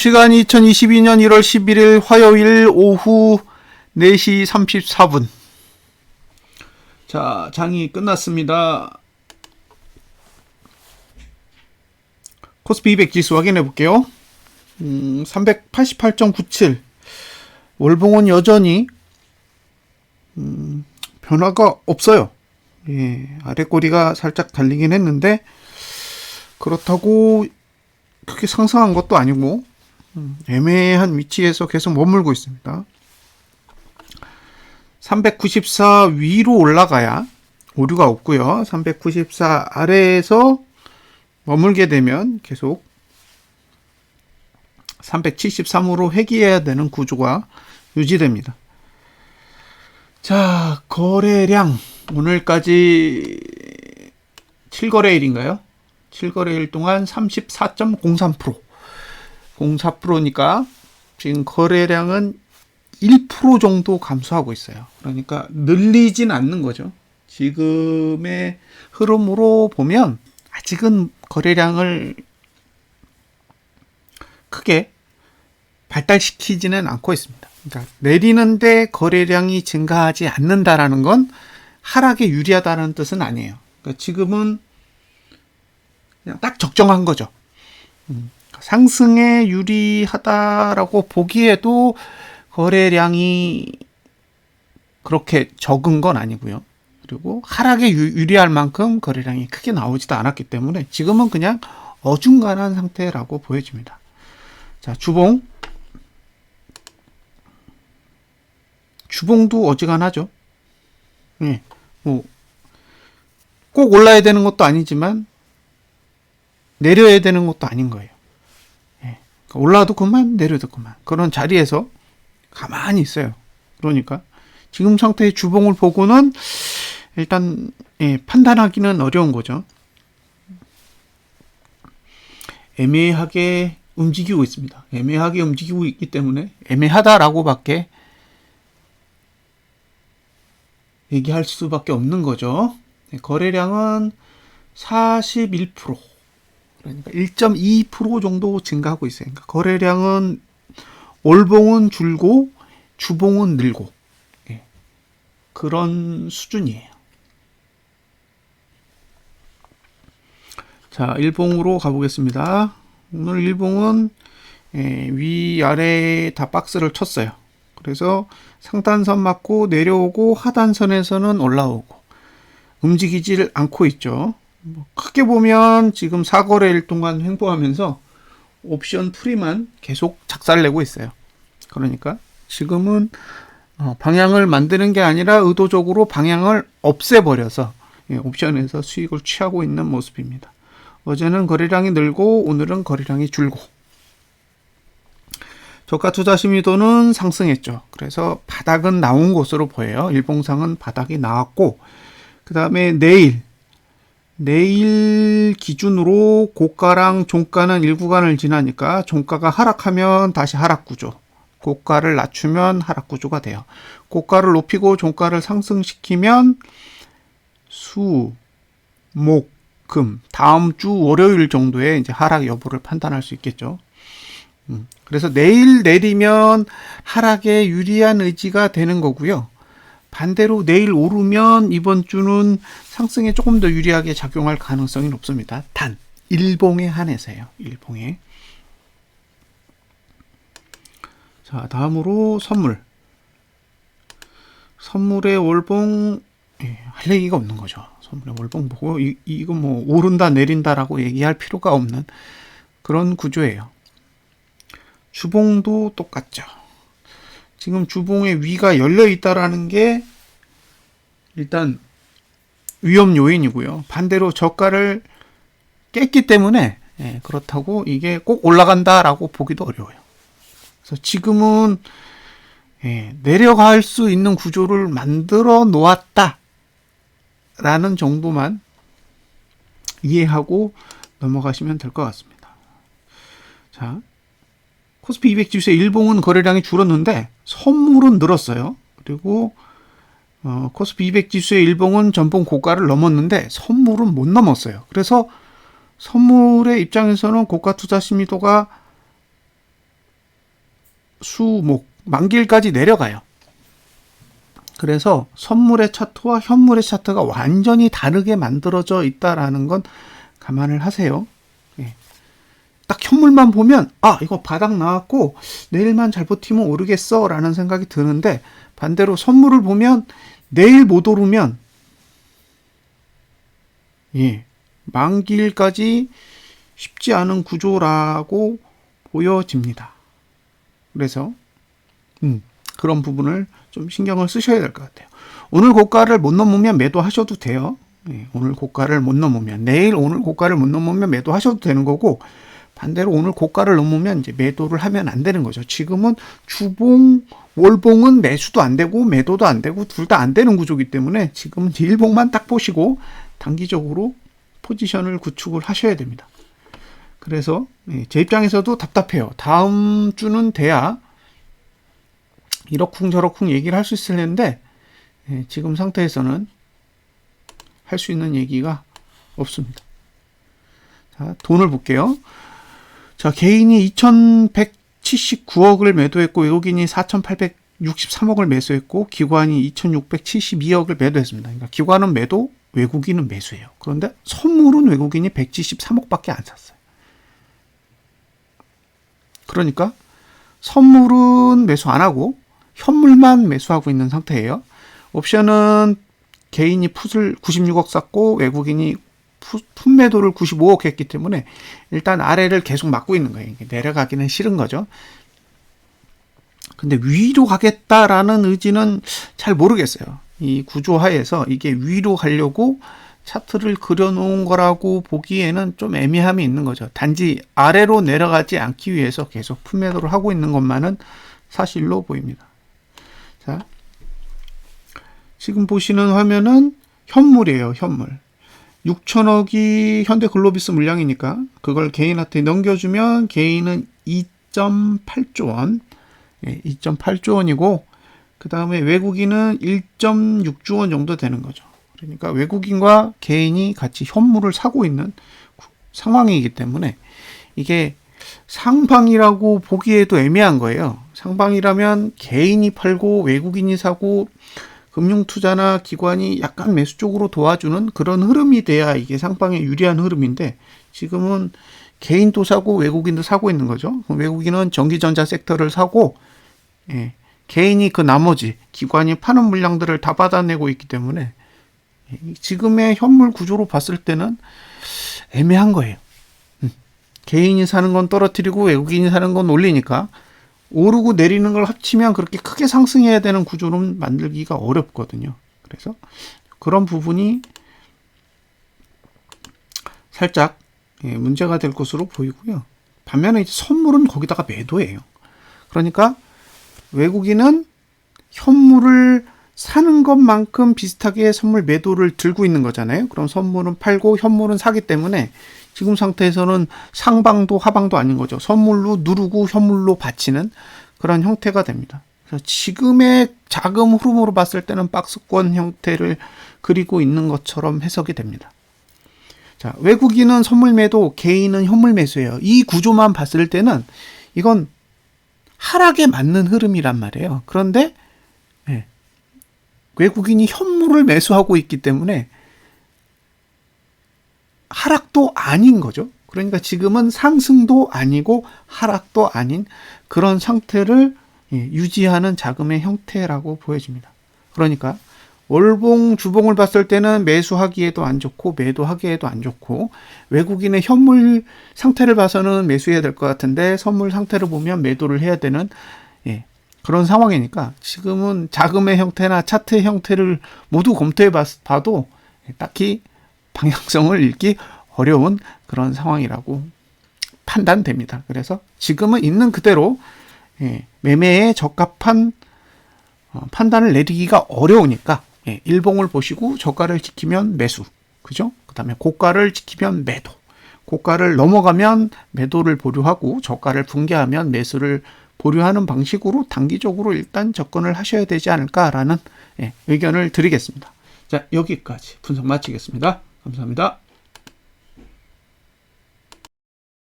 시간이 2022년 1월 11일 화요일 오후 4시 34분. 자, 장이 끝났습니다. 코스피 200 지수 확인해 볼게요. 388.97. 월봉은 여전히 변화가 없어요. 예, 아래 꼬리가 살짝 달리긴 했는데 그렇다고 크게 상승한 것도 아니고 애매한 위치에서 계속 머물고 있습니다. 394 위로 올라가야 오류가 없고요. 394 아래에서 머물게 되면 계속 373으로 회귀해야 되는 구조가 유지됩니다. 자, 거래량 오늘까지 7거래일인가요? 7거래일 동안 34.03%. 04%니까 지금 거래량은 1% 정도 감소하고 있어요. 그러니까 늘리진 않는 거죠. 지금의 흐름으로 보면 아직은 거래량을 크게 발달시키지는 않고 있습니다. 그러니까 내리는데 거래량이 증가하지 않는다라는 건 하락에 유리하다는 뜻은 아니에요. 그러니까 지금은 그냥 딱 적정한 거죠. 상승에 유리하다라고 보기에도 거래량이 그렇게 적은 건 아니고요. 그리고 하락에 유리할 만큼 거래량이 크게 나오지도 않았기 때문에 지금은 그냥 어중간한 상태라고 보여집니다. 자, 주봉도 어지간하죠. 예, 뭐 꼭 올라야 되는 것도 아니지만 내려야 되는 것도 아닌 거예요. 올라도 그만 내려도 그만 그런 자리에서 가만히 있어요. 그러니까 지금 상태의 주봉을 보고는 일단 판단하기는 어려운 거죠. 애매하게 움직이고 있습니다. 애매하게 움직이고 있기 때문에 애매하다라고 밖에 얘기할 수밖에 없는 거죠. 거래량은 41%, 그러니까 1.2% 정도 증가하고 있어요. 그러니까 거래량은 월봉은 줄고 주봉은 늘고 그런 수준이에요. 자, 일봉으로 가보겠습니다. 오늘 일봉은 위아래 다 박스를 쳤어요. 그래서 상단선 맞고 내려오고 하단선에서는 올라오고 움직이질 않고 있죠. 크게 보면 지금 4거래일 동안 횡보하면서 옵션 풀이만 계속 작살내고 있어요. 그러니까 지금은 방향을 만드는 게 아니라 의도적으로 방향을 없애버려서 옵션에서 수익을 취하고 있는 모습입니다. 어제는 거래량이 늘고 오늘은 거래량이 줄고 저가 투자 심리도는 상승했죠. 그래서 바닥은 나온 것으로 보여요. 일봉상은 바닥이 나왔고 그 다음에 내일 기준으로 고가랑 종가는 1구간을 지나니까 종가가 하락하면 다시 하락 구조, 고가를 낮추면 하락 구조가 돼요. 고가를 높이고 종가를 상승시키면 수, 목, 금 다음 주 월요일 정도에 이제 하락 여부를 판단할 수 있겠죠. 그래서 내일 내리면 하락에 유리한 의지가 되는 거고요. 반대로 내일 오르면 이번 주는 상승에 조금 더 유리하게 작용할 가능성이 높습니다. 단 일봉에 한해서요. 일봉에. 자, 다음으로 선물의 월봉 할 얘기가 없는 거죠. 선물의 월봉 보고 이거 뭐 오른다 내린다라고 얘기할 필요가 없는 그런 구조예요. 주봉도 똑같죠. 지금 주봉의 위가 열려 있다라는 게 일단 위험 요인이고요. 반대로 저가를 깼기 때문에 그렇다고 이게 꼭 올라간다라고 보기도 어려워요. 그래서 지금은 내려갈 수 있는 구조를 만들어 놓았다라는 정도만 이해하고 넘어가시면 될 것 같습니다. 자, 코스피 200 지수의 일봉은 거래량이 줄었는데 선물은 늘었어요. 그리고 코스피 200 지수의 일봉은 전봉 고가를 넘었는데 선물은 못 넘었어요. 그래서 선물의 입장에서는 고가 투자 심리도가 수, 목, 만기일까지 내려가요. 그래서 선물의 차트와 현물의 차트가 완전히 다르게 만들어져 있다라는 건 감안을 하세요. 예. 딱 현물만 보면 이거 바닥 나왔고 내일만 잘 버티면 오르겠어 라는 생각이 드는데, 반대로 선물을 보면 내일 못 오르면 만기일까지 쉽지 않은 구조라고 보여집니다. 그래서 그런 부분을 좀 신경을 쓰셔야 될 것 같아요. 오늘 고가를 못 넘으면 매도하셔도 돼요. 오늘 고가를 못 넘으면, 내일 오늘 고가를 못 넘으면 매도하셔도 되는 거고, 반대로 오늘 고가를 넘으면 이제 매도를 하면 안 되는 거죠. 지금은 주봉, 월봉은 매수도 안 되고 매도도 안 되고 둘 다 안 되는 구조이기 때문에 지금은 일봉만 딱 보시고 단기적으로 포지션을 구축을 하셔야 됩니다. 그래서 제 입장에서도 답답해요. 다음 주는 돼야 이러쿵저러쿵 얘기를 할 수 있을 텐데 지금 상태에서는 할 수 있는 얘기가 없습니다. 자, 돈을 볼게요. 자, 개인이 2,179억을 매도했고 외국인이 4,863억을 매수했고 기관이 2,672억을 매도했습니다. 그러니까 기관은 매도, 외국인은 매수예요. 그런데 선물은 외국인이 173억밖에 안 샀어요. 그러니까 선물은 매수 안 하고 현물만 매수하고 있는 상태예요. 옵션은 개인이 풋을 96억 샀고 외국인이 풋 매도를 95억 했기 때문에 일단 아래를 계속 막고 있는 거예요. 내려가기는 싫은 거죠. 근데 위로 가겠다라는 의지는 잘 모르겠어요. 이 구조하에서 이게 위로 가려고 차트를 그려놓은 거라고 보기에는 좀 애매함이 있는 거죠. 단지 아래로 내려가지 않기 위해서 계속 풋 매도를 하고 있는 것만은 사실로 보입니다. 자, 지금 보시는 화면은 현물이에요. 현물. 6천억이 현대글로비스 물량이니까 그걸 개인한테 넘겨주면 개인은 2.8조 원, 2.8조 원이고 그 다음에 외국인은 1.6조 원 정도 되는 거죠. 그러니까 외국인과 개인이 같이 현물을 사고 있는 상황이기 때문에 이게 상방이라고 보기에도 애매한 거예요. 상방이라면 개인이 팔고 외국인이 사고 금융투자나 기관이 약간 매수 쪽으로 도와주는 그런 흐름이 돼야 이게 상방에 유리한 흐름인데 지금은 개인도 사고 외국인도 사고 있는 거죠. 외국인은 전기전자 섹터를 사고 개인이 그 나머지 기관이 파는 물량들을 다 받아내고 있기 때문에 지금의 현물 구조로 봤을 때는 애매한 거예요. 개인이 사는 건 떨어뜨리고 외국인이 사는 건 올리니까 오르고 내리는 걸 합치면 그렇게 크게 상승해야 되는 구조는 만들기가 어렵거든요. 그래서 그런 부분이 살짝 문제가 될 것으로 보이고요. 반면에 이제 선물은 거기다가 매도예요. 그러니까 외국인은 현물을 사는 것만큼 비슷하게 선물 매도를 들고 있는 거잖아요. 그럼 선물은 팔고 현물은 사기 때문에 지금 상태에서는 상방도 하방도 아닌 거죠. 선물로 누르고 현물로 받치는 그런 형태가 됩니다. 그래서 지금의 자금 흐름으로 봤을 때는 박스권 형태를 그리고 있는 것처럼 해석이 됩니다. 자, 외국인은 선물 매도, 개인은 현물 매수예요. 이 구조만 봤을 때는 이건 하락에 맞는 흐름이란 말이에요. 그런데 외국인이 현물을 매수하고 있기 때문에 하락도 아닌 거죠. 그러니까 지금은 상승도 아니고 하락도 아닌 그런 상태를 유지하는 자금의 형태라고 보여집니다. 그러니까 월봉, 주봉을 봤을 때는 매수하기에도 안 좋고 매도하기에도 안 좋고 외국인의 현물 상태를 봐서는 매수해야 될 것 같은데 선물 상태를 보면 매도를 해야 되는 그런 상황이니까 지금은 자금의 형태나 차트의 형태를 모두 검토해 봐도 딱히 방향성을 읽기 어려운 그런 상황이라고 판단됩니다. 그래서 지금은 있는 그대로 매매에 적합한 판단을 내리기가 어려우니까 일봉을 보시고 저가를 지키면 매수, 그죠? 그 다음에 고가를 지키면 매도, 고가를 넘어가면 매도를 보류하고 저가를 붕괴하면 매수를 보류하는 방식으로 단기적으로 일단 접근을 하셔야 되지 않을까라는 의견을 드리겠습니다. 자, 여기까지 분석 마치겠습니다. 감사합니다.